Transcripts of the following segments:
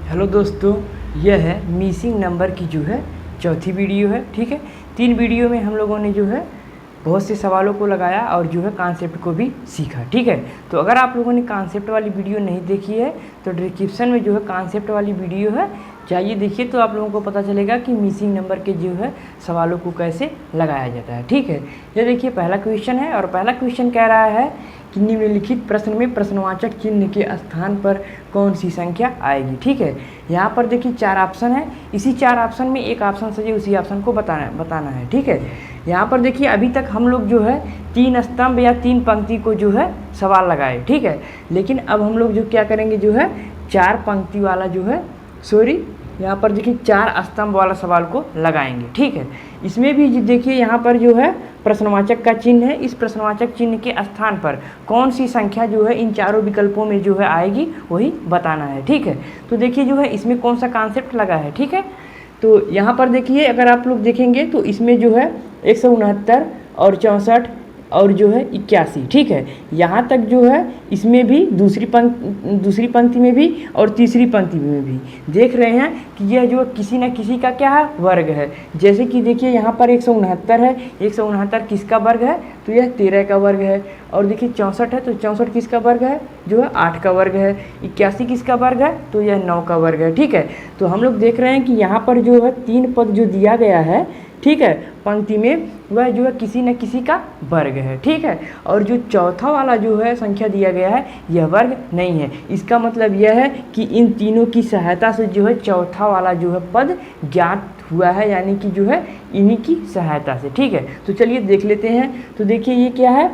Hello दोस्तों, यह है मिसिंग नंबर की जो है चौथी वीडियो है। ठीक है, 3 वीडियो में हम लोगों ने जो है बहुत से सवालों को लगाया और जो है कॉन्सेप्ट को भी सीखा। ठीक है, तो अगर आप लोगों ने कॉन्सेप्ट वाली वीडियो नहीं देखी है तो डिस्क्रिप्शन में जो है कॉन्सेप्ट वाली वीडियो है, जाइए देखिए, तो आप लोगों को पता चलेगा कि मिसिंग नंबर के जो है सवालों को कैसे लगाया जाता है। ठीक है, ये देखिए पहला क्वेश्चन है और पहला क्वेश्चन कह रहा है कि निम्नलिखित प्रश्न में प्रश्नवाचक चिन्ह के स्थान पर कौन सी संख्या आएगी। ठीक है, यहाँ पर देखिए 4 ऑप्शन है, इसी 4 ऑप्शन में एक ऑप्शन से उसी ऑप्शन को बताना है। ठीक है, यहाँ पर देखिए अभी तक हम लोग जो है 3 स्तंभ या 3 पंक्ति को जो है सवाल लगाए। ठीक है, लेकिन अब हम लोग जो क्या करेंगे जो है 4 पंक्ति वाला जो है यहाँ पर देखिए 4 स्तंभ वाला सवाल को लगाएंगे। ठीक है, इसमें भी देखिए यहाँ पर जो है प्रश्नवाचक का चिन्ह है, इस प्रश्नवाचक चिन्ह के स्थान पर कौन सी संख्या जो है इन चारों विकल्पों में जो है आएगी वही बताना है। ठीक है, तो देखिए जो है इसमें कौन सा कॉन्सेप्ट लगा है। ठीक है, तो यहाँ पर देखिए अगर आप लोग देखेंगे तो इसमें जो है 169 और 64 और जो है 81। ठीक है, यहाँ तक जो है इसमें भी दूसरी पंक्ति में भी और तीसरी पंक्ति में भी देख रहे हैं कि यह जो किसी न किसी का क्या है वर्ग है। जैसे कि देखिए यहाँ पर 169 है, 169 किसका वर्ग है तो यह 13 का वर्ग है। और देखिए 64 है तो 64 किसका वर्ग है जो है 8 का वर्ग है। 81 किसका वर्ग है तो यह 9 का वर्ग है। ठीक है, तो हम लोग देख रहे हैं कि यहाँ पर जो है 3 पद जो दिया गया है, ठीक है, पंक्ति में वह जो है किसी न किसी का वर्ग है। ठीक है, और जो चौथा वाला जो है संख्या दिया गया है यह वर्ग नहीं है। इसका मतलब यह है कि इन तीनों की सहायता से जो है चौथा वाला जो है पद ज्ञात हुआ है, यानी कि जो है इन्हीं की सहायता से। ठीक है, तो चलिए देख लेते हैं। तो देखिए ये क्या है,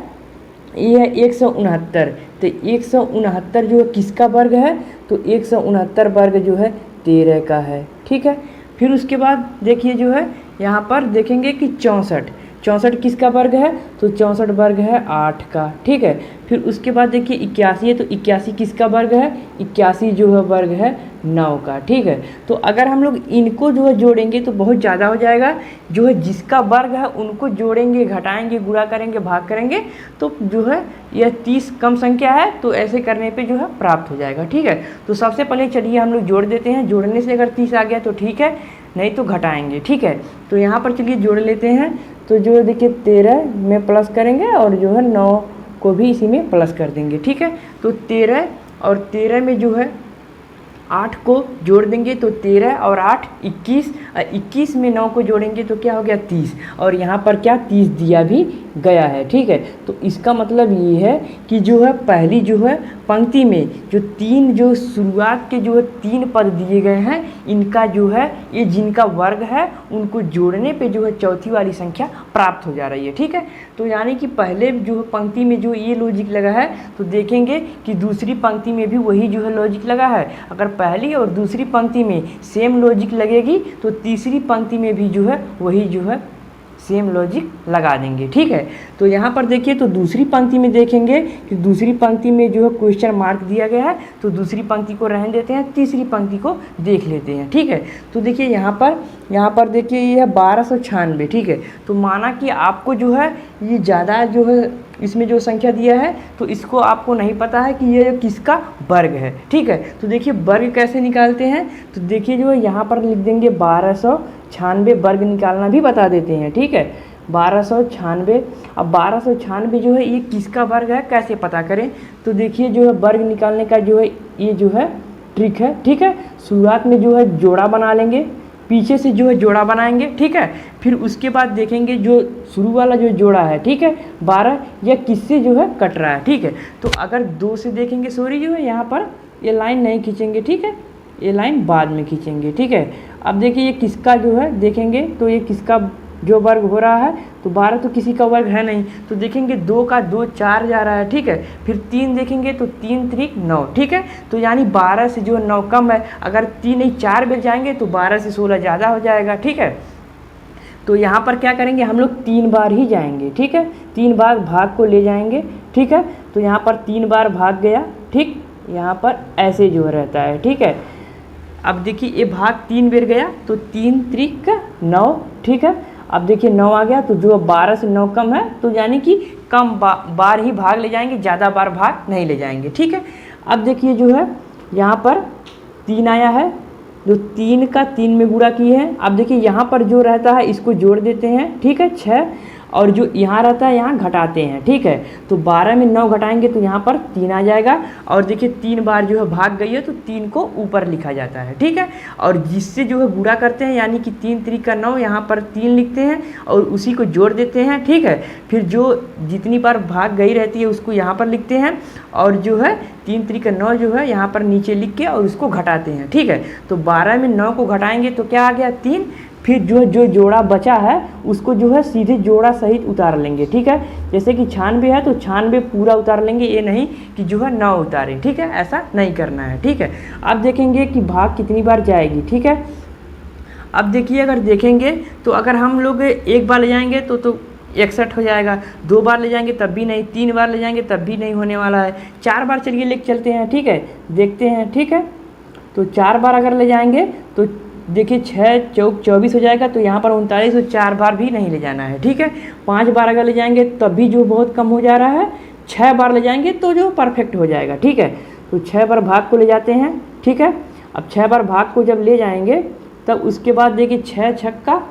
ये है 169। तो 169 जो है किसका वर्ग है तो 169 वर्ग जो है 13 का है। ठीक है, फिर उसके बाद देखिए जो है यहाँ पर देखेंगे कि 64 किसका वर्ग है तो 64 वर्ग है 8 का। ठीक है, फिर उसके बाद देखिए 81 है तो 81 किसका वर्ग है 81 जो है वर्ग है 9 का। ठीक है, तो अगर हम लोग इनको जो है जोड़ेंगे तो बहुत ज़्यादा हो जाएगा। जो है जिसका वर्ग है उनको जोड़ेंगे, घटाएंगे, गुणा करेंगे, भाग करेंगे तो जो है यह 30 कम संख्या है, तो ऐसे करने पे जो है प्राप्त हो जाएगा। ठीक है, तो सबसे पहले चलिए हम लोग जोड़ देते हैं। जोड़ने से अगर 30 आ गया तो ठीक है, नहीं तो घटाएंगे। ठीक है, तो यहाँ पर चलिए जोड़ लेते हैं। तो जो देखिए 13 में प्लस करेंगे और जो है 9 को भी इसी में प्लस कर देंगे। ठीक है, तो 13 और 13 में जो है 8 को जोड़ देंगे तो 13 और 8 21, 21 में 9 को जोड़ेंगे तो क्या हो गया 30, और यहाँ पर क्या 30 दिया भी गया है। ठीक है, तो इसका मतलब ये है कि जो है पहली जो है पंक्ति में जो 3 जो शुरुआत के जो है 3 पद दिए गए हैं, इनका जो है ये जिनका वर्ग है उनको जोड़ने पे जो है चौथी वाली संख्या प्राप्त हो जा रही है। ठीक है, तो यानी कि पहले जो है पंक्ति में जो ये लॉजिक लगा है तो देखेंगे कि दूसरी पंक्ति में भी वही जो है लॉजिक लगा है। अगर पहली और दूसरी पंक्ति में सेम लॉजिक लगेगी तो तीसरी पंक्ति में भी जो है वही जो है सेम लॉजिक लगा देंगे। ठीक है, तो यहाँ पर देखिए तो दूसरी पंक्ति में देखेंगे कि दूसरी पंक्ति में जो है क्वेश्चन मार्क दिया गया है, तो दूसरी पंक्ति को रहने देते हैं, तीसरी पंक्ति को देख लेते हैं। ठीक है, तो देखिए यहाँ पर देखिए ये है 1296। ठीक है, तो माना कि आपको जो है ये ज़्यादा जो है इसमें जो संख्या दिया है तो इसको आपको नहीं पता है कि ये किसका वर्ग है। ठीक है, तो देखिए वर्ग कैसे निकालते हैं, तो देखिए जो है यहाँ पर लिख देंगे 1296, वर्ग निकालना भी बता देते हैं। ठीक है, 1296। अब 1296 जो है ये किसका वर्ग है कैसे पता करें, तो देखिए जो है वर्ग निकालने का जो है ये जो है ट्रिक है। ठीक है, शुरुआत में जो है जोड़ा बना लेंगे, पीछे से जो है जोड़ा बनाएंगे। ठीक है, फिर उसके बाद देखेंगे जो शुरू वाला जो जोड़ा है, ठीक है 12, यह किससे जो है कट रहा है। ठीक है, तो अगर 2 से देखेंगे, सॉरी जो है यहाँ पर ये लाइन नहीं खींचेंगे। ठीक है, ये लाइन बाद में खींचेंगे। ठीक है, अब देखिए ये किसका जो है देखेंगे तो ये किसका जो वर्ग हो रहा है तो 12 तो किसी का वर्ग है नहीं, तो देखेंगे 2 का 2 4 जा रहा है। ठीक है, फिर 3 देखेंगे तो 3 3 9। ठीक है, तो यानी 12 से जो 9 कम है, अगर 3 नहीं 4 मिल जाएंगे तो 12 से 16 ज़्यादा हो जाएगा। ठीक है, तो यहाँ पर क्या करेंगे हम लोग 3 बार ही जाएंगे। ठीक है, 3 बार भाग को ले जाएंगे। ठीक है, तो यहाँ पर 3 बार भाग गया। ठीक, यहाँ पर ऐसे जो रहता है। ठीक है, अब देखिए ये भाग 3 बार गया तो 3 3 9। ठीक है, अब देखिए 9 आ गया तो जो 12 से 9 कम है तो यानी कि कम बार ही भाग ले जाएंगे, ज़्यादा बार भाग नहीं ले जाएंगे। ठीक है, अब देखिए जो है यहाँ पर 3 आया है जो 3 का 3 में गुणा किए हैं। अब देखिए यहाँ पर जो रहता है इसको जोड़ देते हैं, ठीक है 6, और जो यहाँ रहता है यहाँ घटाते हैं, ठीक है। तो 12 में 9 घटाएंगे तो यहाँ पर 3 आ जाएगा, और देखिए 3 बार जो है भाग गई है तो 3 को ऊपर लिखा जाता है, ठीक है। और जिससे जो है गुणा करते हैं, यानी कि 3 3 का 9, यहाँ पर 3 लिखते हैं और उसी को जोड़ देते हैं, ठीक है। फिर जो जितनी बार भाग गई रहती है उसको यहाँ पर लिखते हैं, और जो है 3 3 का 9 जो है यहाँ पर नीचे लिख के और उसको घटाते हैं, ठीक है। तो 12 में 9 को घटाएंगे तो क्या आ गया 3। फिर जो जोड़ा बचा है उसको जो है सीधे जोड़ा सहित उतार लेंगे, ठीक है। जैसे कि 96 है तो 96 पूरा उतार लेंगे, ये नहीं कि जो है 9 उतारें, ठीक है, ऐसा नहीं करना है, ठीक है। अब देखेंगे कि भाग कितनी बार जाएगी, ठीक है। अब देखिए अगर देखेंगे तो अगर हम लोग एक बार ले जाएंगे तो 61 हो जाएगा, 2 बार ले जाएंगे तब भी नहीं, 3 बार ले जाएंगे तब भी नहीं होने वाला है, 4 बार चलिए लेके चलते हैं, ठीक है, देखते हैं, ठीक है। तो 4 बार अगर ले जाएंगे तो देखिए 6 चौक 24 हो जाएगा, तो यहाँ पर 39, तो 4 बार भी नहीं ले जाना है, ठीक है। 5 बार अगर ले जाएंगे तब भी जो बहुत कम हो जा रहा है, 6 बार ले जाएंगे तो जो परफेक्ट हो जाएगा, ठीक है। तो 6 बार भाग को ले जाते हैं, ठीक है। अब 6 बार भाग को जब ले जाएंगे तब उसके बाद देखिए 6 छक्का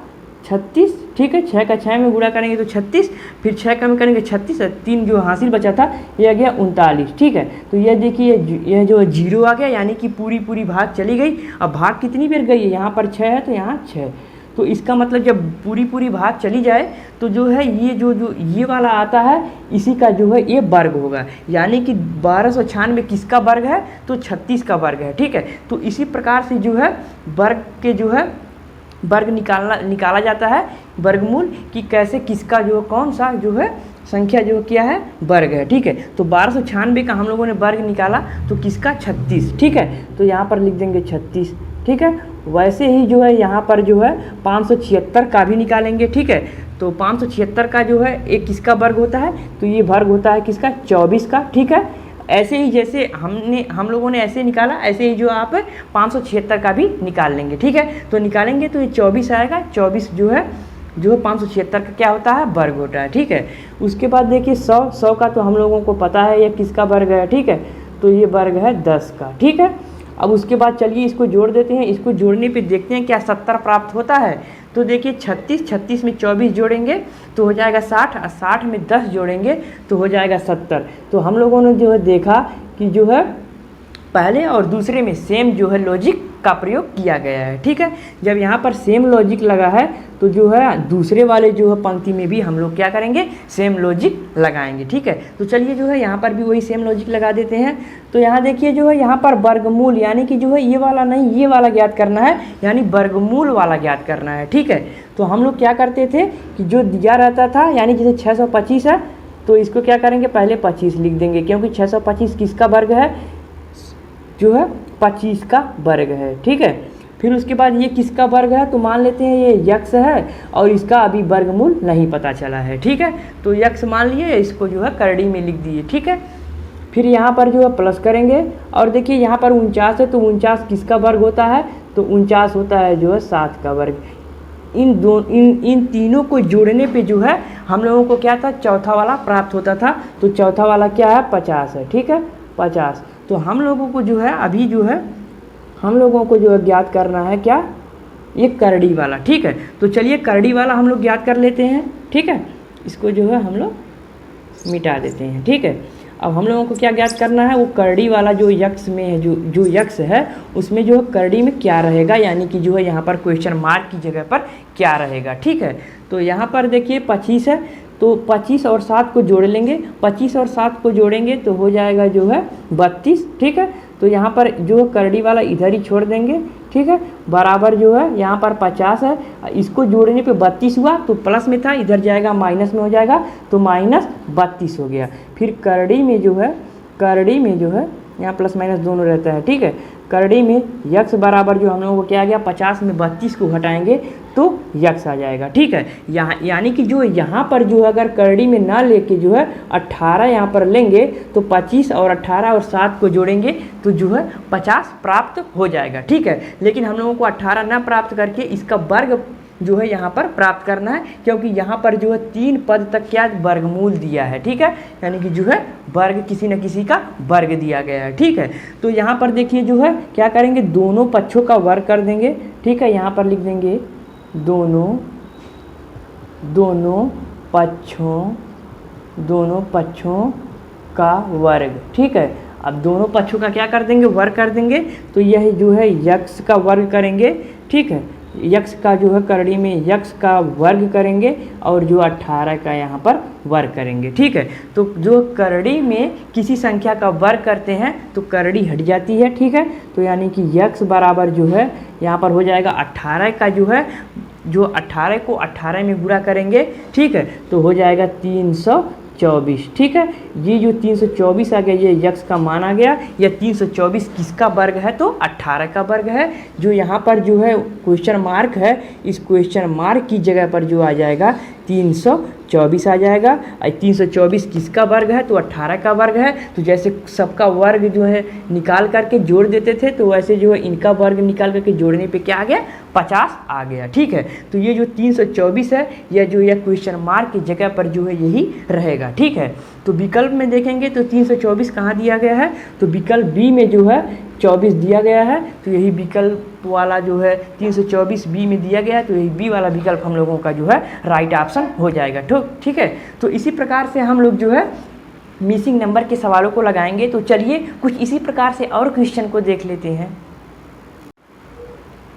36, ठीक है, 6 का 6 में गुणा करेंगे तो 36, फिर 6 कम करेंगे 36, 3 जो हासिल बचा था ये आ गया 39, ठीक है। तो ये देखिए यह जो 0 आ गया, यानी कि पूरी भाग चली गई। अब भाग कितनी बार गई है, यहाँ पर 6 है तो यहाँ 6, तो इसका मतलब जब पूरी भाग चली जाए तो जो है ये जो ये वाला आता है इसी का जो है ये वर्ग होगा, यानी कि 1296 किसका वर्ग है, तो 36 का वर्ग है, ठीक है। तो इसी प्रकार से जो है वर्ग के जो है वर्ग निकाला जाता है, वर्गमूल कि कैसे किसका जो कौन सा जो है संख्या जो क्या है वर्ग है, ठीक है। तो 1296 का हम लोगों ने वर्ग निकाला तो किसका 36, ठीक है। तो यहाँ पर लिख देंगे 36, ठीक है। वैसे ही जो है यहाँ पर जो है 576 का भी निकालेंगे, ठीक है। तो 576 का जो है एक किसका वर्ग होता है, तो ये वर्ग होता है किसका 24 का, ठीक है। ऐसे ही जैसे हम लोगों ने ऐसे निकाला, ऐसे ही जो आप 576 का भी निकाल लेंगे, ठीक है। तो निकालेंगे तो ये 24 आएगा, 24 जो है 576 का क्या होता है वर्ग होता है, ठीक है। उसके बाद देखिए 100 का तो हम लोगों को पता है ये किसका वर्ग है, ठीक है। तो ये वर्ग है 10 का, ठीक है। अब उसके बाद चलिए इसको जोड़ देते हैं, इसको जोड़ने पे देखते हैं क्या 70 प्राप्त होता है। तो देखिए 36 में 24 जोड़ेंगे तो हो जाएगा 60, और 60 में 10 जोड़ेंगे तो हो जाएगा 70। तो हम लोगों ने जो है देखा कि जो है पहले और दूसरे में सेम जो है लॉजिक का प्रयोग किया गया है, ठीक है। जब यहाँ पर सेम लॉजिक लगा है तो जो है दूसरे वाले जो है पंक्ति में भी हम लोग क्या करेंगे, सेम लॉजिक लगाएंगे, ठीक है। तो चलिए जो है यहाँ पर भी वही सेम लॉजिक लगा देते हैं। तो यहाँ देखिए जो है यहाँ पर वर्गमूल, यानी कि जो है ये वाला नहीं ये वाला ज्ञात करना है, यानी वर्गमूल वाला ज्ञात करना है, ठीक है। तो हम लोग क्या करते थे कि जो दिया रहता था, यानी जैसे 625 है तो इसको क्या करेंगे पहले 25 लिख देंगे, क्योंकि 625 किसका वर्ग है, जो है 25 का वर्ग है, ठीक है। फिर उसके बाद ये किसका वर्ग है, तो मान लेते हैं ये यक्स है और इसका अभी वर्गमूल नहीं पता चला है, ठीक है। तो यक्स मान लिए, इसको जो है करड़ी में लिख दिए, ठीक है। फिर यहाँ पर जो है प्लस करेंगे और देखिए यहाँ पर 49 है तो 49 किसका वर्ग होता है, तो 49 होता है जो है 7 का वर्ग। इन तीनों को जोड़ने पे जो है हम लोगों को क्या था, चौथा वाला प्राप्त होता था। तो चौथा वाला क्या है 50 है, ठीक है 50। तो हम लोगों को जो है अभी जो है हम लोगों को जो है ज्ञात करना है क्या, ये करड़ी वाला, ठीक है। तो चलिए करड़ी वाला हम लोग ज्ञात कर लेते हैं, ठीक है। इसको जो है हम लोग मिटा देते हैं, ठीक है। अब हम लोगों को क्या ज्ञात करना है, वो करड़ी वाला जो यक्स में है, जो यक्स है उसमें जो है करड़ी में क्या रहेगा, यानी कि जो है यहाँ पर क्वेश्चन मार्क की जगह पर क्या रहेगा, ठीक है। तो यहाँ पर देखिए 25 है तो 25 और 7 को जोड़ लेंगे, 25 और 7 को जोड़ेंगे तो हो जाएगा जो है 32, ठीक है। तो यहाँ पर जो है करड़ी वाला इधर ही छोड़ देंगे, ठीक है, बराबर जो है यहाँ पर 50 है, इसको जोड़ने पे 32 हुआ तो प्लस में था, इधर जाएगा माइनस में हो जाएगा तो -32 हो गया। फिर करड़ी में जो है यहाँ प्लस माइनस दोनों रहता है, ठीक है। करड़ी में यक्स बराबर जो हम लोगों को क्या आ गया, 50 में 32 को घटाएंगे तो यक्स आ जाएगा, ठीक है। यहाँ यानी कि जो यहाँ पर जो अगर करड़ी में ना लेके जो है 18 यहाँ पर लेंगे तो 25 और 18 और 7 को जोड़ेंगे तो जो है 50 प्राप्त हो जाएगा, ठीक है। लेकिन हम लोगों को 18 ना प्राप्त करके इसका वर्ग जो है यहाँ पर प्राप्त करना है, क्योंकि यहाँ पर जो है 3 पद तक क्या वर्गमूल दिया है, ठीक है, यानी कि जो है वर्ग किसी न किसी का वर्ग दिया गया है, ठीक है। तो यहाँ पर देखिए जो है क्या करेंगे, दोनों पक्षों का वर्ग कर देंगे, ठीक है, यहाँ पर लिख देंगे दोनों पक्षों का वर्ग, ठीक है। अब दोनों पक्षों का क्या कर देंगे, वर्ग कर देंगे, तो यह जो है यक्स का वर्ग करेंगे, ठीक है, यक्स का जो है करड़ी में यक्स का वर्ग करेंगे और जो 18 का यहाँ पर वर्ग करेंगे, ठीक है। तो जो करड़ी में किसी संख्या का वर्ग करते हैं तो करड़ी हट जाती है, ठीक है। तो यानी कि यक्स बराबर जो है यहाँ पर हो जाएगा 18 का जो है, जो 18 को 18 में गुणा करेंगे, ठीक है, तो हो जाएगा 324, ठीक है। ये जो 324 आ गया, ये यक्स का मान आ गया। यह 324 किसका वर्ग है, तो 18 का वर्ग है। जो यहाँ पर जो है क्वेश्चन मार्क है, इस क्वेश्चन मार्क की जगह पर जो आ जाएगा 324 आ जाएगा। 324 किसका वर्ग है, तो 18 का वर्ग है। तो जैसे सबका वर्ग जो है निकाल करके जोड़ देते थे, तो वैसे जो है इनका वर्ग निकाल करके जोड़ने पे क्या आ गया, 50 आ गया, ठीक है। तो ये जो 324 है, यह जो है क्वेश्चन मार्क की जगह पर जो है यही रहेगा, ठीक है। तो विकल्प में देखेंगे तो 324 कहाँ दिया गया है, तो विकल्प बी में जो है 24 दिया गया है। तो यही विकल्प वाला जो है 324 बी में दिया गया है, तो यही बी वाला विकल्प हम लोगों का जो है राइट ऑप्शन हो जाएगा, ठीक है। तो इसी प्रकार से हम लोग जो है मिसिंग नंबर के सवालों को लगाएंगे। तो चलिए कुछ इसी प्रकार से और क्वेश्चन को देख लेते हैं।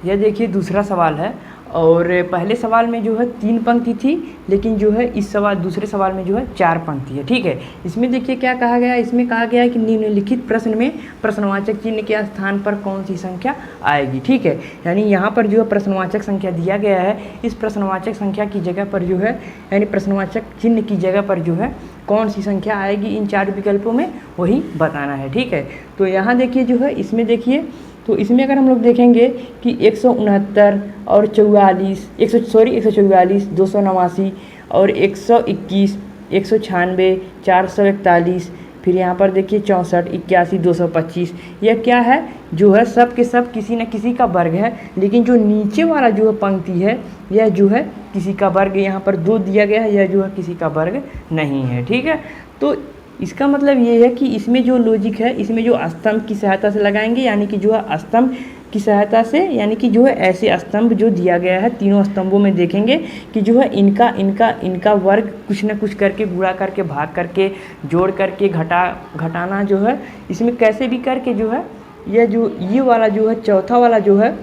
यह देखिए दूसरा सवाल है, और पहले सवाल में जो है 3 पंक्ति थी, लेकिन जो है इस सवाल दूसरे सवाल में जो है 4 पंक्ति है, ठीक है। इसमें देखिए क्या कहा गया है, इसमें कहा गया है कि निम्नलिखित प्रश्न में प्रश्नवाचक चिन्ह के स्थान पर कौन सी संख्या आएगी, ठीक है। यानी यहाँ पर जो है प्रश्नवाचक संख्या दिया गया है, इस प्रश्नवाचक संख्या की जगह पर जो है, यानी प्रश्नवाचक चिन्ह की जगह पर जो है कौन सी संख्या आएगी इन 4 विकल्पों में, वही बताना है, ठीक है। तो यहाँ देखिए जो है इसमें देखिए, तो इसमें अगर हम लोग देखेंगे कि 169 और 44 144 289 और 121 196 441, फिर यहाँ पर देखिए 64 81 225, यह क्या है, जो है सब के सब किसी न किसी का वर्ग है। लेकिन जो नीचे वाला जो है पंक्ति है, यह जो है किसी का वर्ग यहाँ पर 2 दिया गया है, यह जो है किसी का वर्ग नहीं है, ठीक है। तो इसका मतलब ये है कि इसमें जो लॉजिक है, इसमें जो स्तंभ की सहायता से लगाएंगे, यानी कि जो है स्तंभ की सहायता से, यानी कि जो है ऐसे स्तंभ जो दिया गया है, तीनों स्तंभों में देखेंगे कि जो है इनका वर्ग कुछ न कुछ करके, गुणा करके, भाग करके, जोड़ करके, घटाना जो है, इसमें कैसे भी करके जो है ये वाला जो है चौथा वाला जो है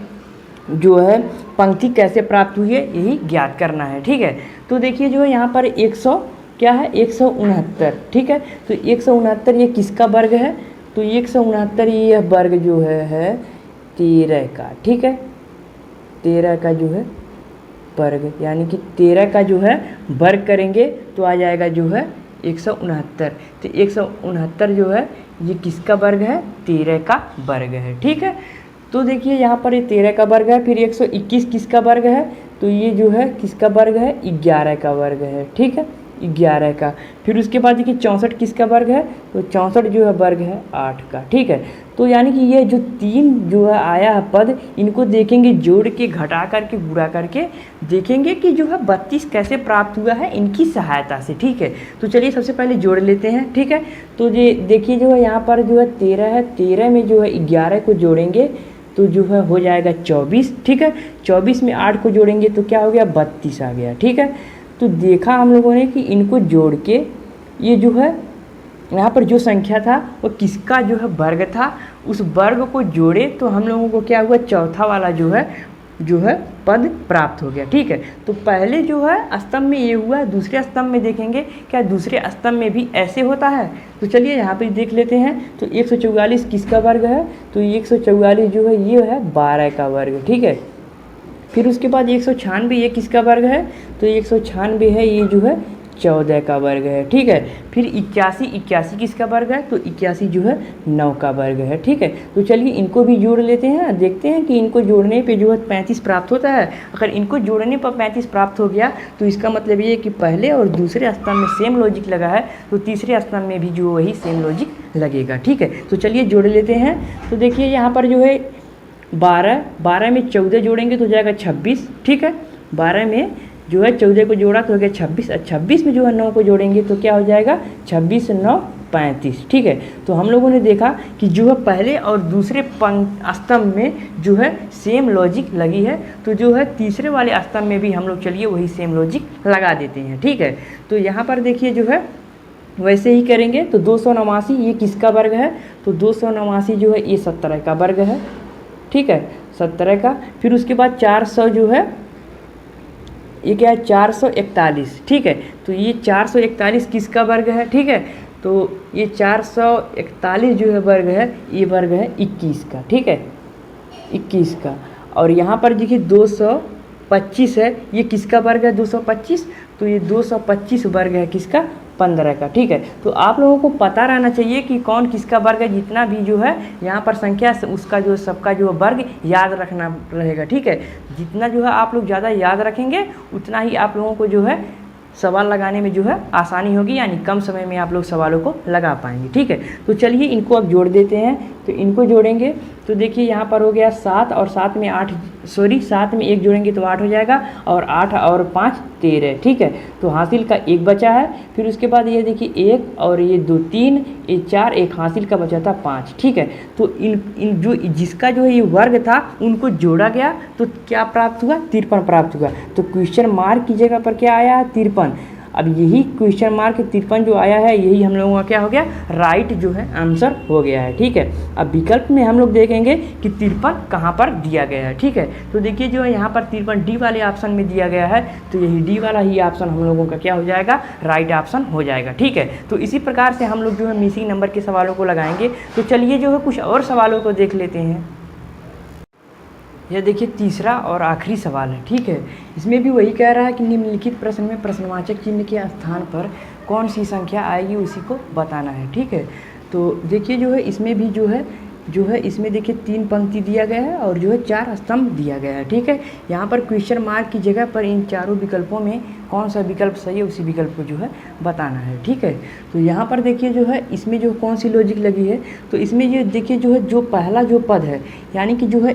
पंक्ति कैसे प्राप्त हुई है, यही ज्ञात करना है, ठीक है। तो देखिए जो है यहाँ पर 169, ठीक है। तो 169 ये किसका वर्ग है, तो 169 ये वर्ग जो है 13 का, ठीक है, 13 का जो है वर्ग, यानी कि 13 का जो है वर्ग करेंगे तो आ जाएगा जो है 169। तो 169 जो है ये किसका वर्ग है, 13 का वर्ग है, ठीक है। तो देखिए यहाँ पर ये 13 का वर्ग है। फिर 121 किसका वर्ग है, तो ये जो है किसका वर्ग है, 11 का वर्ग है, ठीक है, 11 का। फिर उसके बाद देखिए 64 किसका वर्ग है, तो 64 जो है वर्ग है 8 का, ठीक है। तो यानी कि ये जो 3 जो है आया है पद, इनको देखेंगे जोड़ के, घटा करके, गुणा करके, देखेंगे कि जो है 32 कैसे प्राप्त हुआ है इनकी सहायता से, ठीक है। तो चलिए सबसे पहले जोड़ लेते हैं, ठीक है। तो ये देखिए जो है यहाँ पर जो है 13 है, 13 में जो है 11 को जोड़ेंगे तो जो है हो जाएगा 24, ठीक है। 24 में 8 को जोड़ेंगे तो क्या हो गया, 32 आ गया, ठीक है। तो देखा हम लोगों ने कि इनको जोड़ के ये जो है यहाँ पर जो संख्या था वो किसका जो है वर्ग था, उस वर्ग को जोड़े तो हम लोगों को क्या हुआ, चौथा वाला जो है पद प्राप्त हो गया, ठीक है। तो पहले जो है स्तंभ में ये हुआ, दूसरे स्तंभ में देखेंगे क्या दूसरे स्तंभ में भी ऐसे होता है। तो चलिए यहाँ पे देख लेते हैं। तो 144 किसका वर्ग है, तो 144 जो है ये है 12 का वर्ग, ठीक है। फिर उसके बाद 196 ये किसका वर्ग है, तो 196 है ये जो है 14 का वर्ग है, ठीक है। फिर 81 किसका वर्ग है, तो 81 जो है 9 का वर्ग है, ठीक है। तो चलिए इनको भी जोड़ लेते हैं, देखते हैं कि इनको जोड़ने पे जो है 35 प्राप्त होता है। अगर इनको जोड़ने पर 35 प्राप्त हो गया तो इसका मतलब ये है कि पहले और दूसरे स्तंभ में सेम लॉजिक लगा है, तो तीसरे स्तंभ में भी जो वही सेम लॉजिक लगेगा, ठीक है। तो चलिए जोड़ लेते हैं। तो देखिए यहाँ पर जो है 12 में 14 जोड़ेंगे तो हो जाएगा 26, ठीक है। 12 में जो है 14 को जोड़ा तो हो गया 26, और 26 में जो है 9 को जोड़ेंगे तो क्या हो जाएगा 26 9 35। ठीक है, तो हम लोगों ने देखा कि जो है पहले और दूसरे स्तंभ में जो है सेम लॉजिक लगी है, तो जो है तीसरे वाले स्तंभ में भी हम लोग चलिए वही सेम लॉजिक लगा देते हैं। ठीक है, तो यहाँ पर देखिए जो है वैसे ही करेंगे। तो 289 ये किसका वर्ग है, तो 289 जो है ये 17 का वर्ग है। ठीक है, 17 का। फिर उसके बाद 400 जो है ये क्या है 441। ठीक है, तो ये 441 किसका वर्ग है। ठीक है, तो ये 441 जो है वर्ग है, ये वर्ग है 21 का। ठीक है, 21 का। और यहाँ पर देखिए 225 है, ये किसका वर्ग है 225, तो ये 225 वर्ग है किसका 15 का। ठीक है, तो आप लोगों को पता रहना चाहिए कि कौन किसका वर्ग है। जितना भी जो है यहाँ पर संख्या उसका जो सबका जो वर्ग याद रखना रहेगा। ठीक है, जितना जो है आप लोग ज़्यादा याद रखेंगे उतना ही आप लोगों को जो है सवाल लगाने में जो है आसानी होगी, यानी कम समय में आप लोग सवालों को लगा पाएंगे। ठीक है, तो चलिए इनको अब जोड़ देते हैं। तो इनको जोड़ेंगे तो देखिए यहाँ पर हो गया 7 और 7 में 8, सॉरी 7 में 1 जोड़ेंगे तो 8 हो जाएगा, और 8 और 5 13। ठीक है, तो हासिल का 1 बचा है। फिर उसके बाद ये देखिए 1 और ये 2 3, ये 4, एक हासिल का बचा था 5। ठीक है, तो इन जो जिसका जो है ये वर्ग था उनको जोड़ा गया तो क्या प्राप्त हुआ 53 प्राप्त हुआ। तो क्वेश्चन मार्क की जगह पर क्या आया 53। अब यही क्वेश्चन मार्क 53 जो आया है यही हम लोगों का क्या हो गया राइट जो है आंसर हो गया है। ठीक है, अब विकल्प में हम लोग देखेंगे कि 53 कहाँ पर दिया गया है। ठीक है, तो देखिए जो है यहाँ पर 53 डी वाले ऑप्शन में दिया गया है, तो यही डी वाला ही ऑप्शन हम लोगों का क्या हो जाएगा राइट ऑप्शन हो जाएगा। ठीक है, तो इसी प्रकार से हम लोग जो है मिसिंग नंबर के सवालों को लगाएंगे। तो चलिए जो है कुछ और सवालों को देख लेते हैं। यह देखिए तीसरा और आखिरी सवाल है। ठीक है, इसमें भी वही कह रहा है कि निम्नलिखित प्रश्न में प्रश्नवाचक चिन्ह के स्थान पर कौन सी संख्या आएगी उसी को बताना है। ठीक है, तो देखिए जो है इसमें भी जो है इसमें देखिए 3 पंक्ति दिया गया है और जो है 4 स्तंभ दिया गया है। ठीक है, यहाँ पर क्वेश्चन मार्क की जगह पर इन चारों विकल्पों में कौन सा विकल्प सही है उसी विकल्प को जो है बताना है। ठीक है, तो यहाँ पर देखिए जो है इसमें जो कौन सी लॉजिक लगी है, तो इसमें ये देखिए जो है जो पहला जो पद है यानी कि जो है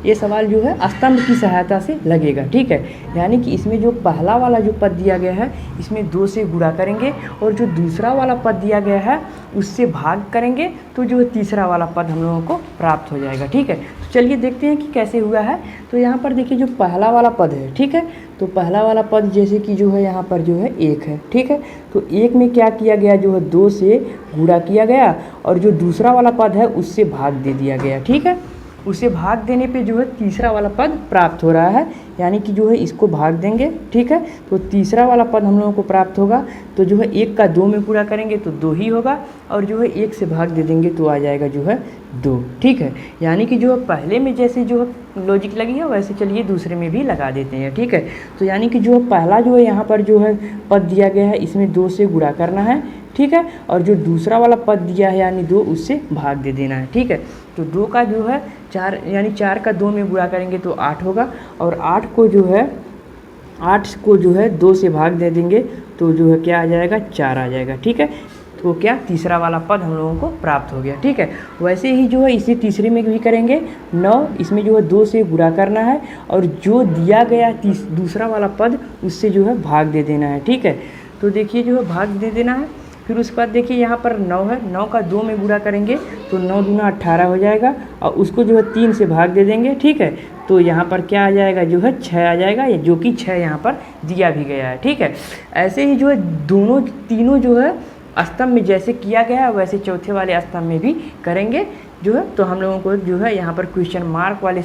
ये सवाल जो है स्तंभ की सहायता से लगेगा। ठीक है, यानी कि इसमें जो पहला वाला जो पद दिया गया है इसमें 2 से गुणा करेंगे और जो दूसरा वाला पद दिया गया है उससे भाग करेंगे तो जो है तीसरा वाला पद हम लोगों को प्राप्त हो जाएगा। ठीक है, तो चलिए देखते हैं कि कैसे हुआ है। तो यहाँ पर देखिए जो पहला वाला पद है, ठीक है, तो पहला वाला पद जैसे कि जो है यहाँ पर जो है 1 है। ठीक है, तो 1 में क्या किया गया जो है 2 से गुणा किया गया और जो दूसरा वाला पद है उससे भाग दे दिया गया। ठीक है, उसे भाग देने पे जो है तीसरा वाला पद प्राप्त हो रहा है, यानी कि जो है इसको भाग देंगे। ठीक है, तो तीसरा वाला पद हम लोगों को प्राप्त होगा, तो जो है 1 का 2 में पूरा करेंगे तो 2 ही होगा और जो है 1 से भाग दे देंगे तो आ जाएगा जो है 2। ठीक है, यानी कि जो है पहले में जैसे जो है लॉजिक लगी है वैसे चलिए दूसरे में भी लगा देते हैं। ठीक है, तो यानी कि जो है पहला जो है यहाँ पर जो है पद दिया गया है इसमें 2 से गुणा करना है। ठीक है, और जो दूसरा वाला पद दिया है यानी 2 उससे भाग दे देना है। ठीक है, तो 2 का जो है 4 यानी 4 का 2 में गुणा करेंगे तो 8 होगा और 8 को जो है 2 से भाग दे देंगे तो जो है क्या आ जाएगा 4 आ जाएगा। ठीक है, तो क्या तीसरा वाला पद हम लोगों को प्राप्त हो गया। ठीक है, वैसे ही जो है इसी तीसरे में भी करेंगे 9, इसमें जो है 2 से गुणा करना है और जो दिया गया दूसरा वाला पद उससे जो है भाग दे देना है। ठीक है, तो देखिए जो है भाग दे देना है। फिर उसके बाद देखिए यहाँ पर 9 है, 9 का 2 में गुणा करेंगे तो 9 दूना 18 हो जाएगा और उसको जो है 3 से भाग दे देंगे। ठीक है, तो यहाँ पर क्या आ जाएगा जो है 6 आ जाएगा, जो कि 6 यहाँ पर दिया भी गया है। ठीक है, ऐसे ही जो है तीनों जो है स्तंभ में जैसे किया गया है वैसे चौथे वाले स्तंभ में भी करेंगे जो है, तो हम लोगों को जो है यहाँ पर क्वेश्चन मार्क वाले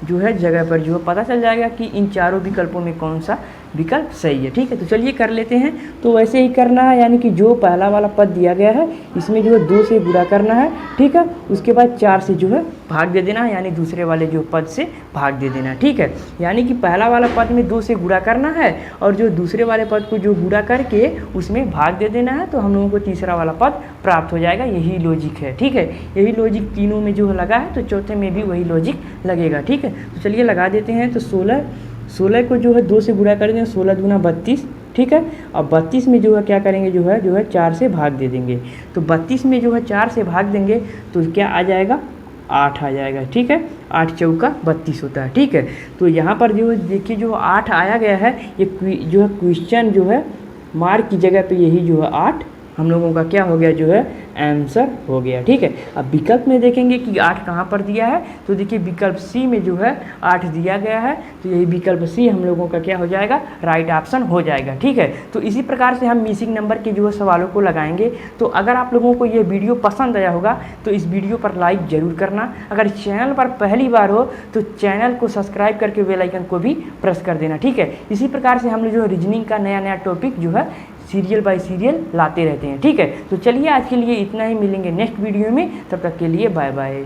जो है जगह पर जो है पता चल जाएगा कि इन चारों विकल्पों में कौन सा विकल्प सही है। ठीक है, तो चलिए कर लेते हैं। तो वैसे ही करना है, यानी कि जो पहला वाला पद दिया गया है इसमें जो है 2 से गुणा करना है। ठीक है, उसके बाद 4 से जो है भाग दे देना है, यानी दूसरे वाले जो पद से भाग दे देना है। ठीक है, यानी कि पहला वाला पद में 2 से गुणा करना है और जो दूसरे वाले पद को जो गुणा करके उसमें भाग दे देना है, तो हम लोगों को तीसरा वाला पद प्राप्त हो जाएगा। यही लॉजिक है। ठीक है, यही लॉजिक तीनों में जो है लगा है, तो चौथे में भी वही लॉजिक लगेगा। ठीक है, तो चलिए लगा देते हैं। तो 16 को जो है 2 से गुणा कर देंगे, 16 दूना 32। ठीक है, और 32 में जो है क्या करेंगे जो है 4 से भाग दे देंगे, तो 32 में जो है 4 से भाग देंगे तो क्या आ जाएगा 8 आ जाएगा। ठीक है, 8 चौका 32 होता है, ठीक है। तो यहाँ पर जो देखिए जो 8 आया गया है, ये जो है क्वेश्चन जो है मार्क की जगह पे यही जो है 8 हम लोगों का क्या हो गया जो है आंसर हो गया, ठीक है। अब विकल्प में देखेंगे कि 8 कहाँ पर दिया है, तो देखिए विकल्प सी में जो है 8 दिया गया है, तो यही विकल्प सी हम लोगों का क्या हो जाएगा, राइट ऑप्शन हो जाएगा, ठीक है। तो इसी प्रकार से हम मिसिंग नंबर के जो है सवालों को लगाएंगे। तो अगर आप लोगों को ये वीडियो पसंद आया होगा तो इस वीडियो पर लाइक ज़रूर करना। अगर चैनल पर पहली बार हो तो चैनल को सब्सक्राइब करके बेल आइकन को भी प्रेस कर देना, ठीक है। इसी प्रकार से हम लोग जो रीजनिंग का नया नया टॉपिक जो है सीरियल बाय सीरियल लाते रहते हैं, ठीक है। तो चलिए आज के लिए इतना ही, मिलेंगे नेक्स्ट वीडियो में, तब तक के लिए बाय बाय।